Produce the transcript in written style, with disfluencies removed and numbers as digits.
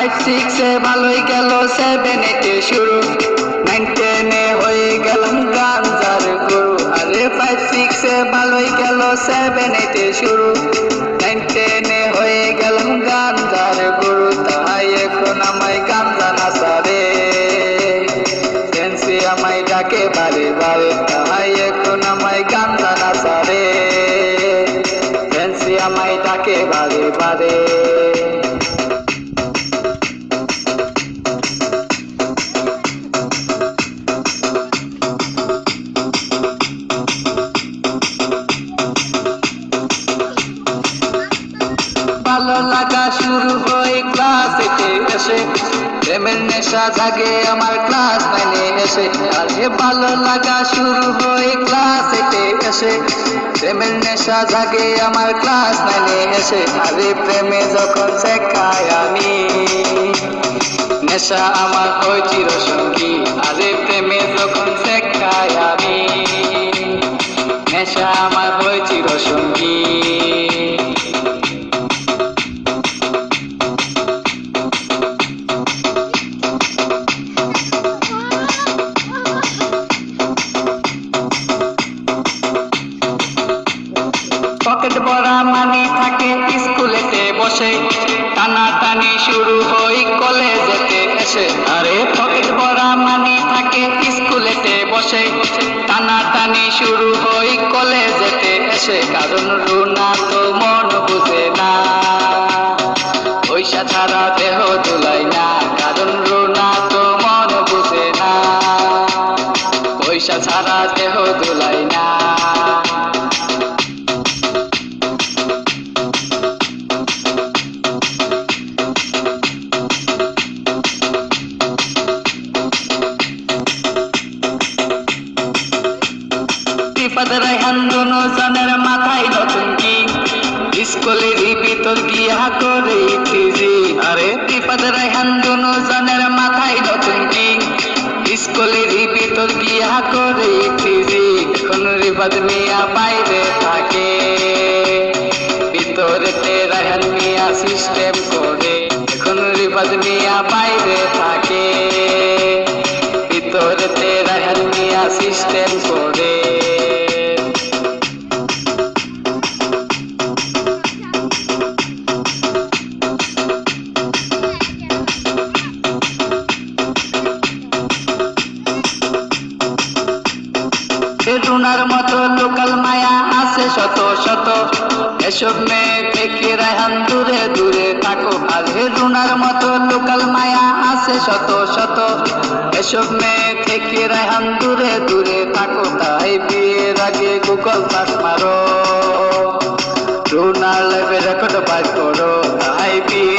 5-6 ভালোই গেল, 7-8 শুরু, 9-10 হয়ে গেলাম গাঞ্জার গুরু। আরে 5-6 ভালোই গেল, 7-8 শুরু, 9-10 হয়ে গেলাম গাঞ্জার গুরু। তাই এখন আমায় গাঞ্জা নাচারে, ফ্যান্সি আমায় ডাকে বারে বারে। তাই এখন আমায় গাঞ্জা নাচারে, ফ্যান্সি আমায় ডাকে বারে বারে। ভালো লাগা শুরু হয় ক্লাস 8 এসে, প্রেমের নেশা জাগে আমার ক্লাস 9 এসে। আরে ভালো লাগা শুরু হয় ক্লাস 8 এসে, প্রেমের নেশা জাগে আমার ক্লাস 9 এসে। আরে প্রেমে যখন শেখাই আমি, নেশা আমার হয় চিরসঙ্গী। আরে প্রেমে যখন শেখাই আমি, নেশা আমার হয় চিরসঙ্গী। পকেট ভরা মানি থাকে স্কুলেতে বসে, টানাটানি শুরু হয় কলেজেতে এসে। আরে পকেট ভরা মানি থাকে স্কুলেতে বসে, টানাটানি শুরু হয় কলেজেতে এসে। কারণ রুনা তো মন বুঝে না, পয়সা ছাড়া দেহ দুলাই না। কারণ রুনা তো মন বুঝে না, পয়সা ছাড়া দেহ দুলাই না। রিফাত রায়হান দুজনের মাথায় নতুন কি, স্কুলের ভিতর গিয়া করে ইফতিজি। আরে রিফাত রায়হান দুজনের মাথায় নতুন কি, স্কুলের ভিতর গিয়া করে ইফতিজি। এখন রিফাত মিয়া বাইরে থাকে, ভিতরেতে রায়হান মিয়া সিস্টেম করে। এখন রিফাত মিয়া বাইরে থাকে, ভিতরেতে রায়হান মিয়া সিস্টেম করে। রুনার মতো লোকাল মায়া আছে শত শত, এসব মেয়ে থেকে রায়হান দূরে দূরে থাকো। আরে রুনার মতো লোকাল মায়া আছে শত শত, এসব মেয়ে থেকে রায়হান দূরে দূরে থাকো। তাই বিয়ের আগে গুগল সার্চ মারো, রুনার লাইভে রেকর্ড বাইর করো। তাই বিয়ে